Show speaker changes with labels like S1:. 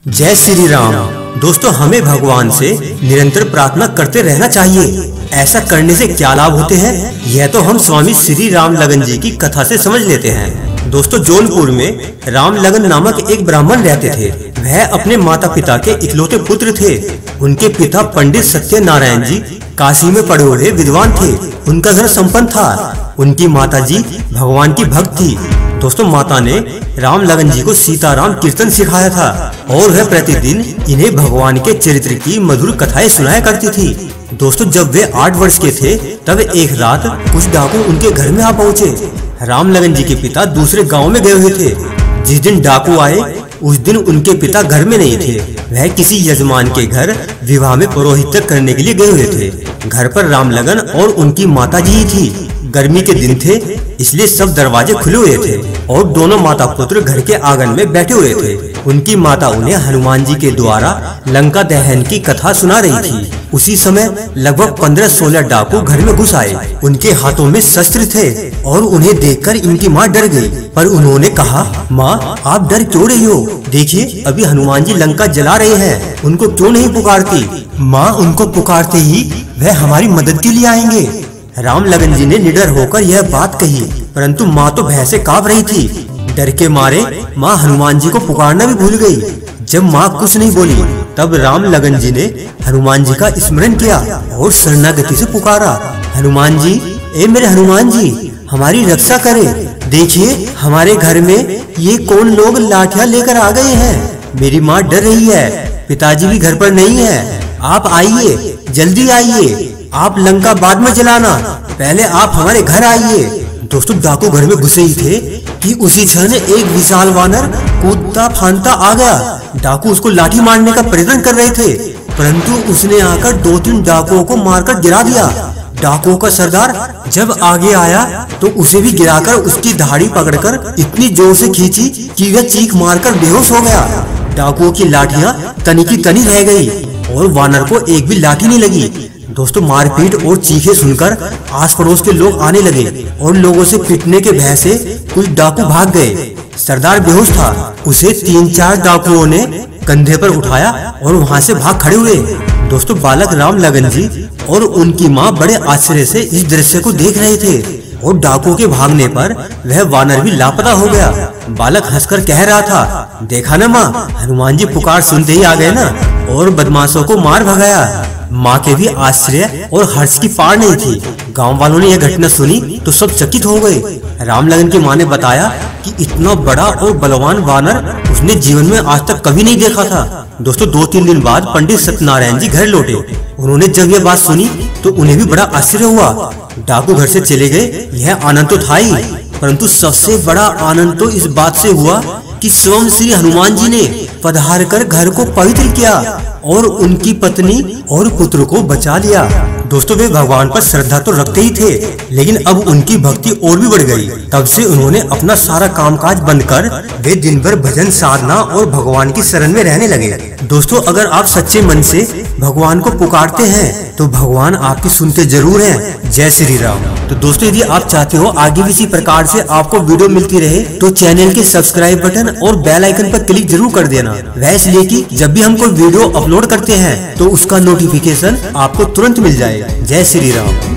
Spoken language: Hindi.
S1: जय श्री राम। दोस्तों, हमें भगवान से निरंतर प्रार्थना करते रहना चाहिए। ऐसा करने से क्या लाभ होते हैं, यह तो हम स्वामी श्री राम लगन जी की कथा से समझ लेते हैं। दोस्तों, जौनपुर में राम लगन नामक एक ब्राह्मण रहते थे। वह अपने माता पिता के इकलौते पुत्र थे। उनके पिता पंडित सत्यनारायण जी काशी में पढ़े हुए विद्वान थे। उनका घर संपन्न था। उनकी माता जी भगवान की भक्त थी। दोस्तों, माता ने राम लगन जी को सीताराम कीर्तन सिखाया था और वह प्रतिदिन इन्हें भगवान के चरित्र की मधुर कथाएं सुनाया करती थी। दोस्तों, जब वे 8 वर्ष के थे तब एक रात कुछ डाकू उनके घर में आ पहुंचे। राम लगन जी के पिता दूसरे गांव में गए हुए थे। जिस दिन डाकू आए उस दिन उनके पिता घर में नहीं थे। वह किसी यजमान के घर विवाह में पौरोहित्य करने के लिए गए हुए थे। घर पर राम लगन और उनकी माता जी ही थी। गर्मी के दिन थे, इसलिए सब दरवाजे खुले हुए थे और दोनों माता पुत्र घर के आंगन में बैठे हुए थे। उनकी माता उन्हें हनुमान जी के द्वारा लंका दहन की कथा सुना रही थी। उसी समय लगभग 15-16 डाकू घर में घुस आए। उनके हाथों में शस्त्र थे और उन्हें देखकर इनकी माँ डर गई। पर उन्होंने कहा, माँ आप डर क्यों रही हो? देखिए, अभी हनुमान जी लंका जला रहे हैं, उनको क्यों नहीं पुकारती? माँ उनको पुकारते ही वह हमारी मदद के लिए आएंगे। राम लगन जी ने निडर होकर यह बात कही, परंतु माँ तो भय से कांप रही थी। डर के मारे माँ हनुमान जी को पुकारना भी भूल गई। जब माँ कुछ नहीं बोली तब राम लगन जी ने हनुमान जी का स्मरण किया और शरणागति से पुकारा, हनुमान जी, ए मेरे हनुमान जी, हमारी रक्षा करें। देखिए, हमारे घर में ये कौन लोग लाठियां लेकर आ गए हैं। मेरी माँ डर रही है, पिताजी भी घर पर नहीं है। आप आइए, जल्दी आइए। आप लंका बाद में जलाना, पहले आप हमारे घर आइए। दोस्तों, डाकू घर में घुसे ही थे कि उसी क्षण एक विशाल वानर कूदता फांदता आ गया। डाकू उसको लाठी मारने का प्रयत्न कर रहे थे, परंतु उसने आकर 2-3 डाकुओं को मारकर गिरा दिया। डाकुओं का सरदार जब आगे आया तो उसे भी गिराकर उसकी दाढ़ी पकड़कर इतनी जोर से खींची कि वह चीख मारकर बेहोश हो गया। डाकुओं की लाठियां तनी की तनी रह गई और वानर को एक भी लाठी नहीं लगी। दोस्तों, मारपीट और चीखें सुनकर आस पड़ोस के लोग आने लगे और लोगों से पिटने के भय से कुछ डाकू भाग गए। सरदार बेहोश था। उसे 3-4 डाकुओं ने कंधे पर उठाया और वहां से भाग खड़े हुए। दोस्तों, बालक राम लगन जी और उनकी माँ बड़े आश्चर्य से इस दृश्य को देख रहे थे और डाकुओं के भागने पर वह वानर भी लापता हो गया। बालक हंसकर कह रहा था, देखा ना माँ, हनुमान जी पुकार सुनते ही आ गए ना और बदमाशों को मार भगाया। माँ के भी आश्चर्य और हर्ष की पार नहीं थी। गांव वालों ने यह घटना सुनी तो सब चकित हो गए। राम लगन की माँ ने बताया कि इतना बड़ा और बलवान वानर उसने जीवन में आज तक कभी नहीं देखा था। दोस्तों, 2-3 दिन बाद पंडित सत्यनारायण जी घर लौटे। उन्होंने जब यह बात सुनी तो उन्हें भी बड़ा आश्चर्य हुआ। डाकू घर से चले गए, यह आनंद तो था ही, परंतु सबसे बड़ा आनंद तो इस बात से हुआ कि स्वयं श्री हनुमान जी ने पधार कर घर को पवित्र किया और उनकी पत्नी और पुत्र को बचा लिया। दोस्तों, वे भगवान पर श्रद्धा तो रखते ही थे, लेकिन अब उनकी भक्ति और भी बढ़ गई। तब से उन्होंने अपना सारा कामकाज बंद कर वे दिन भर भजन साधना और भगवान की शरण में रहने लगे। दोस्तों, अगर आप सच्चे मन से भगवान को पुकारते हैं तो भगवान आपकी सुनते जरूर हैं। जय श्री राम। तो दोस्तों, यदि आप चाहते हो आगे भी इसी प्रकार से आपको वीडियो मिलती रहे तो चैनल के सब्सक्राइब बटन और बेल आइकन पर क्लिक जरूर कर देना। वह इसलिए कि जब भी हम कोई वीडियो अपलोड करते हैं तो उसका नोटिफिकेशन आपको तुरंत मिल जाएगा। जय श्री राम।